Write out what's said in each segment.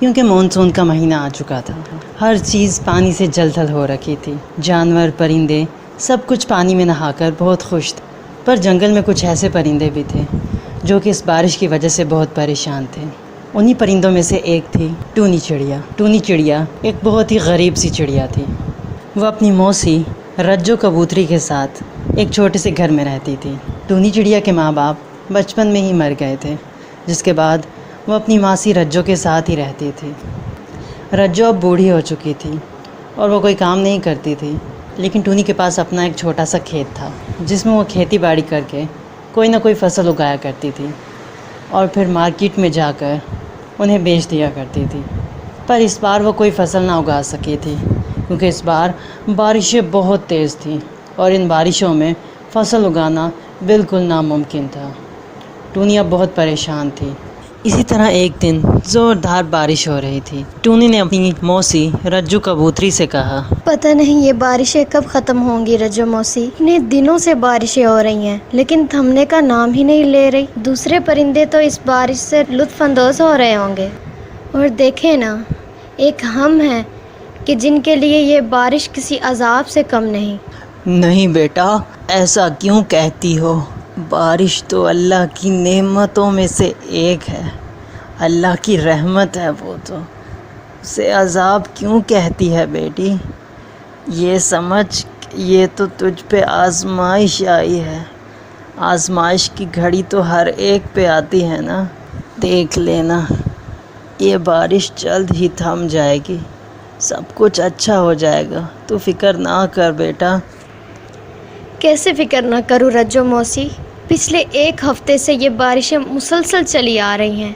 کیونکہ مانسون کا مہینہ آ چکا تھا۔ ہر چیز پانی سے جل تھل ہو رکھی تھی، جانور، پرندے، سب کچھ پانی میں نہا کر بہت خوش تھے۔ پر جنگل میں کچھ ایسے پرندے بھی تھے جو کہ اس بارش کی وجہ سے بہت پریشان تھے۔ انہی پرندوں میں سے ایک تھی ٹونی چڑیا۔ ٹونی چڑیا ایک بہت ہی غریب سی چڑیا تھی۔ وہ اپنی موسی رجو کبوتری کے ساتھ ایک چھوٹے سے گھر میں رہتی تھی۔ ٹونی چڑیا کے ماں باپ بچپن میں ہی مر گئے تھے، جس کے بعد وہ اپنی ماسی رجو کے ساتھ ہی رہتی تھی۔ رجو اب بوڑھی ہو چکی تھی اور وہ کوئی کام نہیں کرتی تھی، لیکن ٹونی کے پاس اپنا ایک چھوٹا سا کھیت تھا جس میں وہ کھیتی باڑی کر کے کوئی نہ کوئی فصل اگایا کرتی تھی اور پھر مارکیٹ میں جا کر انہیں بیچ دیا کرتی تھی۔ پر اس بار وہ کوئی فصل نہ اگا سکی تھی کیونکہ اس بار بارشیں بہت تیز تھیں اور ان بارشوں میں فصل اگانا بالکل ناممکن تھا۔ ٹونی اب بہت پریشان تھی۔ اسی طرح ایک دن زوردار بارش ہو رہی تھی۔ ٹونی نے اپنی موسی رجو کبوتری سے کہا، پتہ نہیں یہ بارشیں کب ختم ہوں گی رجو موسی، اتنے دنوں سے بارشیں ہو رہی ہیں لیکن تھمنے کا نام ہی نہیں لے رہی۔ دوسرے پرندے تو اس بارش سے لطف اندوز ہو رہے ہوں گے، اور دیکھیں نا، ایک ہم ہیں کہ جن کے لیے یہ بارش کسی عذاب سے کم نہیں۔ نہیں بیٹا، ایسا کیوں کہتی ہو؟ بارش تو اللہ کی نعمتوں میں سے ایک ہے، اللہ کی رحمت ہے وہ تو، اسے عذاب کیوں کہتی ہے بیٹی؟ یہ سمجھ یہ تو تجھ پہ آزمائش آئی ہے۔ آزمائش کی گھڑی تو ہر ایک پہ آتی ہے نا۔ دیکھ لینا، یہ بارش جلد ہی تھم جائے گی، سب کچھ اچھا ہو جائے گا، تو فکر نہ کر بیٹا۔ کیسے فکر نہ کروں رجو موسی؟ پچھلے ایک ہفتے سے یہ بارشیں مسلسل چلی آ رہی ہیں۔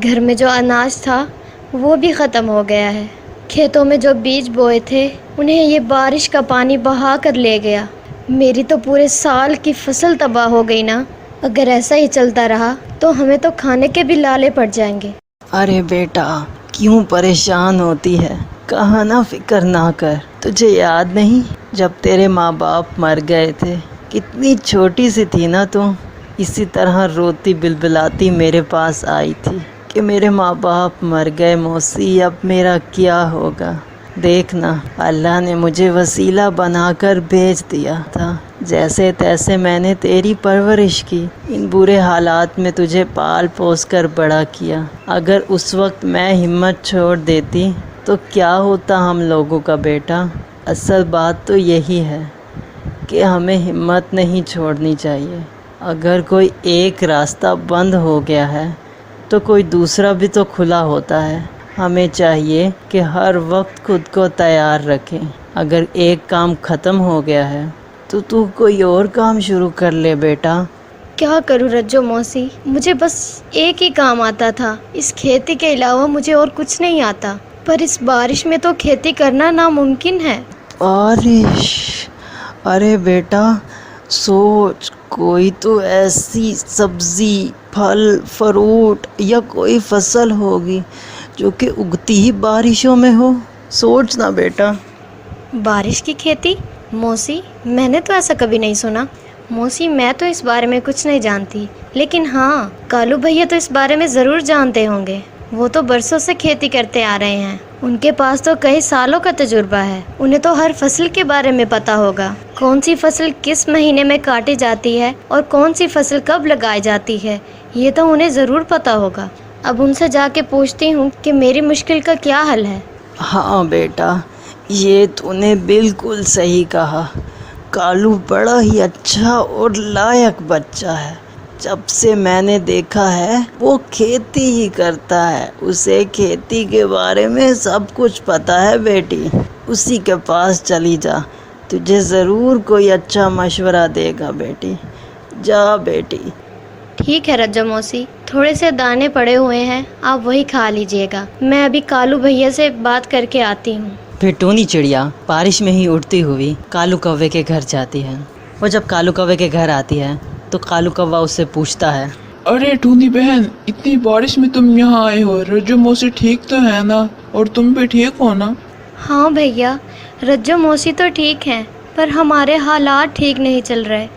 گھر میں جو اناج تھا وہ بھی ختم ہو گیا ہے۔ کھیتوں میں جو بیج بوئے تھے انہیں یہ بارش کا پانی بہا کر لے گیا۔ میری تو پورے سال کی فصل تباہ ہو گئی نا۔ اگر ایسا ہی چلتا رہا تو ہمیں تو کھانے کے بھی لالے پڑ جائیں گے۔ ارے بیٹا، کیوں پریشان ہوتی ہے؟ کہا نا فکر نہ کر۔ تجھے یاد نہیں جب تیرے ماں باپ مر گئے تھے، کتنی چھوٹی سی تھی نا تو اسی طرح روتی بلبلاتی میرے پاس آئی تھی کہ میرے ماں باپ مر گئے موسی، اب میرا کیا ہوگا؟ دیکھنا، اللہ نے مجھے وسیلہ بنا کر بھیج دیا تھا۔ جیسے تیسے میں نے تیری پرورش کی، ان برے حالات میں تجھے پال پوس کر بڑا کیا۔ اگر اس وقت میں ہمت چھوڑ دیتی تو کیا ہوتا ہم لوگوں کا بیٹا؟ اصل بات تو یہی ہے کہ ہمیں ہمت نہیں چھوڑنی چاہیے۔ اگر کوئی ایک راستہ بند ہو گیا ہے تو کوئی دوسرا بھی تو کھلا ہوتا ہے۔ ہمیں چاہیے کہ ہر وقت خود کو تیار رکھیں۔ اگر ایک کام ختم ہو گیا ہے تو کوئی اور کام شروع کر لے بیٹا۔ کیا کروں رجو موسی؟ مجھے بس ایک ہی کام آتا تھا، اس کھیتی کے علاوہ مجھے اور کچھ نہیں آتا، پر اس بارش میں تو کھیتی کرنا ناممکن ہے۔ بارش؟ ارے بیٹا سوچ، کوئی تو ایسی سبزی، پھل، فروٹ یا کوئی فصل ہوگی جو کہ اگتی ہی بارشوں میں ہو۔ سوچ نا بیٹا۔ بارش کی کھیتی؟ موسی، میں نے تو ایسا کبھی نہیں سنا۔ موسی، میں تو اس بارے میں کچھ نہیں جانتی، لیکن ہاں، کالو بھیا تو اس بارے میں ضرور جانتے ہوں گے۔ وہ تو برسوں سے کھیتی کرتے آ رہے ہیں، ان کے پاس تو کئی سالوں کا تجربہ ہے، انہیں تو ہر فصل کے بارے میں پتا ہوگا، کون سی فصل کس مہینے میں کاٹی جاتی ہے اور کون سی فصل کب لگائی جاتی ہے، یہ تو انہیں ضرور پتا ہوگا۔ اب ان سے جا کے پوچھتی ہوں کہ میری مشکل کا کیا حل ہے۔ ہاں بیٹا، یہ تو نے بالکل صحیح کہا۔ کالو بڑا ہی اچھا اور لائق بچہ ہے۔ جب سے میں نے دیکھا ہے وہ کھیتی ہی کرتا ہے، اسے کھیتی کے بارے میں سب کچھ پتا ہے بیٹی۔ اسی کے پاس چلی جا، تجھے ضرور کوئی اچھا مشورہ دے گا بیٹی۔ جا بیٹی۔ ٹھیک ہے رجو موسی، تھوڑے سے دانے پڑے ہوئے ہیں، آپ وہی کھا لیجئے گا، میں ابھی کالو بھیا سے بات کر کے آتی ہوں۔ پھر ٹونی چڑیا بارش میں ہی اڑتی ہوئی کالو کوے کے گھر جاتی ہے۔ وہ جب کالو کوے کے گھر آتی ہے تو کالو کوا اس سے پوچھتا ہے، ارے ٹونی بہن، اتنی بارش میں تم یہاں آئے ہو، رجو موسی ٹھیک تو ہے نا؟ اور تم بھی ٹھیک ہو نا؟ ہاں بھیا، رجو موسی تو ٹھیک ہیں، پر ہمارے حالات ٹھیک نہیں چل رہے۔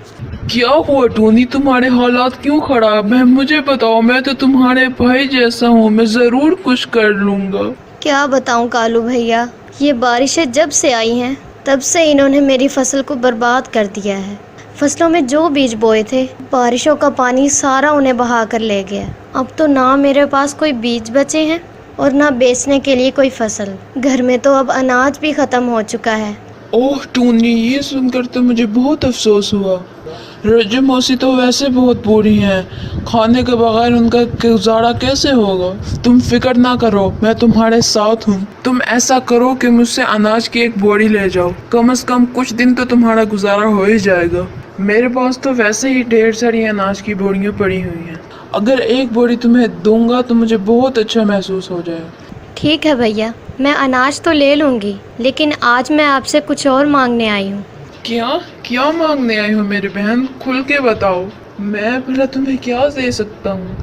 क्या हुआ टूनी, तुम्हारे हालात क्यों खराब हैं? मुझे बताओ, मैं तो तुम्हारे भाई जैसा हूँ, मैं जरूर कुछ कर लूँगा। क्या बताऊं कालू भैया, ये बारिशें जब से आई हैं तब से इन्होंने मेरी फसल को बर्बाद कर दिया है। फसलों में जो बीज बोए थे, बारिशों का पानी सारा उन्हें बहा कर ले गया। अब तो ना मेरे पास कोई बीज बचे हैं और ना बेचने के लिए कोई फसल। घर में तो अब अनाज भी ख़त्म हो चुका है। ओह टूनी, ये सुनकर तो मुझे बहुत अफसोस हुआ। रज्जू मौसी तो वैसे बहुत बूढ़ी हैं, खाने के बगैर उनका गुजारा कैसे होगा? तुम फिक्र ना करो, मैं तुम्हारे साथ हूँ। तुम ऐसा करो कि मुझसे अनाज की एक बोरी ले जाओ, कम से कम कुछ दिन तो तुम्हारा गुजारा हो ही जाएगा। मेरे पास तो वैसे ही ढेर सारी अनाज की बोरियां पड़ी हुई हैं। अगर एक बोरी तुम्हें दूंगा तो मुझे बहुत अच्छा महसूस हो जाएगा। ठीक है भैया, मैं अनाज तो ले लूँगी, लेकिन आज मैं आपसे कुछ और मांगने आई हूँ। क्या क्या मांगने आई हो मेरी बहन? खुल के बताओ, मैं भला तुम्हें क्या दे सकता हूँ?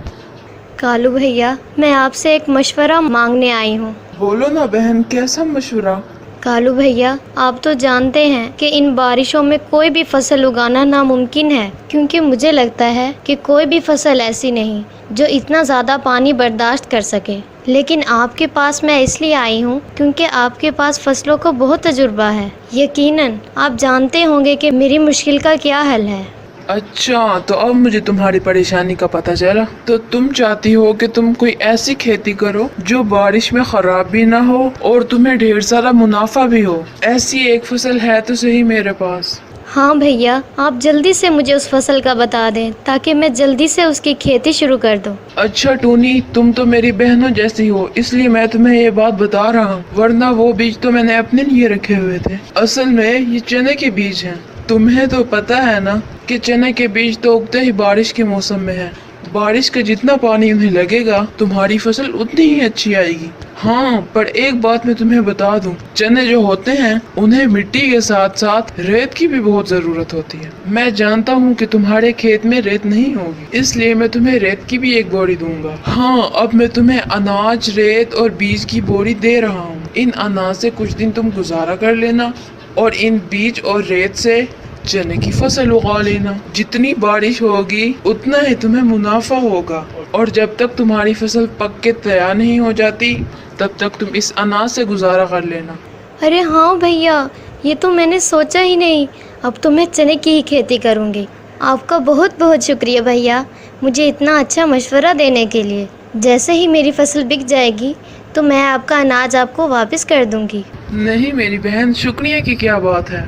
कालू भैया, मैं आपसे एक मशवरा मांगने आई हूँ। बोलो ना बहन, कैसा मशवरा? कालू भैया, आप तो जानते हैं कि इन बारिशों में कोई भी फसल उगाना नामुमकिन है, क्योंकि मुझे लगता है कि कोई भी फसल ऐसी नहीं जो इतना ज़्यादा पानी बर्दाश्त कर सके। लेकिन आपके पास मैं इसलिए आई हूँ क्योंकि आपके पास फसलों को बहुत तजुर्बा है। यकीनन आप जानते होंगे कि मेरी मुश्किल का क्या हल है। अच्छा, तो अब मुझे तुम्हारी परेशानी का पता चला। तो तुम चाहती हो कि तुम कोई ऐसी खेती करो जो बारिश में खराब भी ना हो और तुम्हें ढेर सारा मुनाफा भी हो। ऐसी एक फसल है तो सही मेरे पास। हाँ भैया, आप जल्दी से मुझे उस फसल का बता दें ताकि मैं जल्दी से उसकी खेती शुरू कर दूं। अच्छा टूनी, तुम तो मेरी बहनों जैसी हो, इसलिए मैं तुम्हें ये बात बता रहा हूँ, वरना वो बीज तो मैंने अपने लिए रखे हुए थे। असल में ये चने के बीज हैं। तुम्हें तो पता है ना कि चने के बीज तो उगते ही बारिश के मौसम में है। बारिश का जितना पानी उन्हें लगेगा, तुम्हारी फसल उतनी ही अच्छी आएगी। हाँ, पर एक बात मैं तुम्हें बता दूं, चने जो होते हैं उन्हें मिट्टी के साथ साथ रेत की भी बहुत जरूरत होती है। मैं जानता हूँ कि तुम्हारे खेत में रेत नहीं होगी, इसलिए मैं तुम्हें रेत की भी एक बोरी दूंगा। हाँ, अब मैं तुम्हें अनाज, रेत और बीज की बोरी दे रहा हूँ। इन अनाज से कुछ दिन तुम गुजारा कर लेना और इन बीज और रेत से चने की फसल उगा लेना। जितनी बारिश होगी उतना ही तुम्हें मुनाफा होगा, और जब तक तुम्हारी फसल पक के तैयार नहीं हो जाती तब तक तुम इस अनाज से गुजारा कर लेना। अरे हाँ भैया, ये तो मैंने सोचा ही नहीं। अब तो मैं चने की ही खेती करूँगी। आपका बहुत बहुत शुक्रिया भैया, मुझे इतना अच्छा मशवरा देने के लिए। जैसे ही मेरी फसल बिक जाएगी तो मैं आपका अनाज आपको वापस कर दूंगी। नहीं मेरी बहन, शुक्रिया की क्या बात है।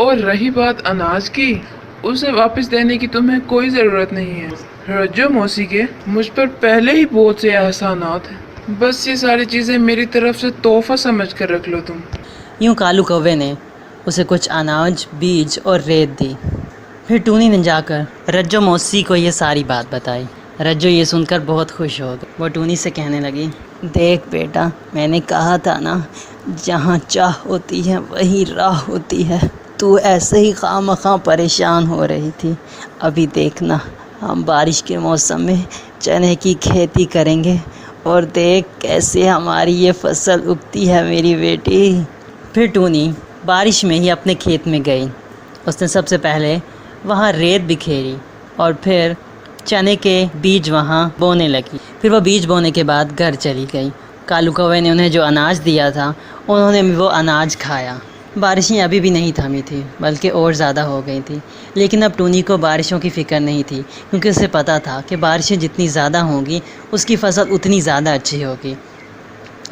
और रही बात अनाज की, उसे वापस देने की तुम्हें कोई ज़रूरत नहीं है। रज्जो मौसी के मुझ पर पहले ही बहुत से एहसानात हैं। बस ये सारी चीज़ें मेरी तरफ से तोहफा समझ कर रख लो तुम। यूँ कालू कौवे ने उसे कुछ अनाज, बीज और रेत दी। फिर टूनी ने जाकर रज्जो मौसी को ये सारी बात बताई। रज्जो ये सुनकर बहुत खुश हो गई। वो टूनी से कहने लगी, देख बेटा, मैंने कहा था ना, जहाँ चाह होती है वही राह होती है। तू ऐसे ही खामखा परेशान हो रही थी। अभी देखना, हम बारिश के मौसम में चने की खेती करेंगे और देख कैसे हमारी ये फसल उगती है मेरी बेटी। फिर टूनी बारिश में ही अपने खेत में गई। उसने सबसे पहले वहाँ रेत बिखेरी और फिर चने के बीज वहाँ बोने लगी। फिर वो बीज बोने के बाद घर चली गई। कालू कौवे ने उन्हें जो अनाज दिया था उन्होंने वो अनाज खाया। बारिशें अभी भी नहीं थमी थी, बल्कि और ज़्यादा हो गई थी। लेकिन अब टूनी को बारिशों की फ़िक्र नहीं थी, क्योंकि उसे पता था कि बारिशें जितनी ज़्यादा होंगी उसकी फ़सल उतनी ज़्यादा अच्छी होगी।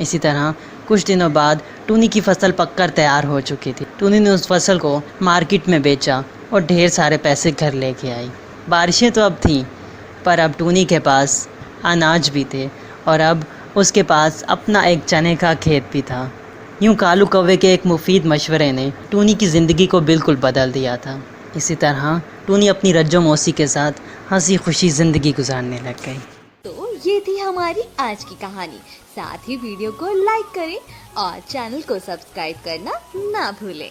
इसी तरह कुछ दिनों बाद टूनी की फ़सल पककर तैयार हो चुकी थी। टूनी ने उस फसल को मार्केट में बेचा और ढेर सारे पैसे घर लेके आई। बारिशें तो अब थीं, पर अब टूनी के पास अनाज भी थे और अब उसके पास अपना एक चने का खेत भी था। यूँ कालू कौवे के एक मुफीद मशवरे ने टूनी की ज़िंदगी को बिल्कुल बदल दिया था। इसी तरह टूनी अपनी रज्जो मौसी के साथ हंसी खुशी ज़िंदगी गुजारने लग गई। तो ये थी हमारी आज की कहानी। साथ ही वीडियो को लाइक करें और चैनल को सब्सक्राइब करना ना भूलें।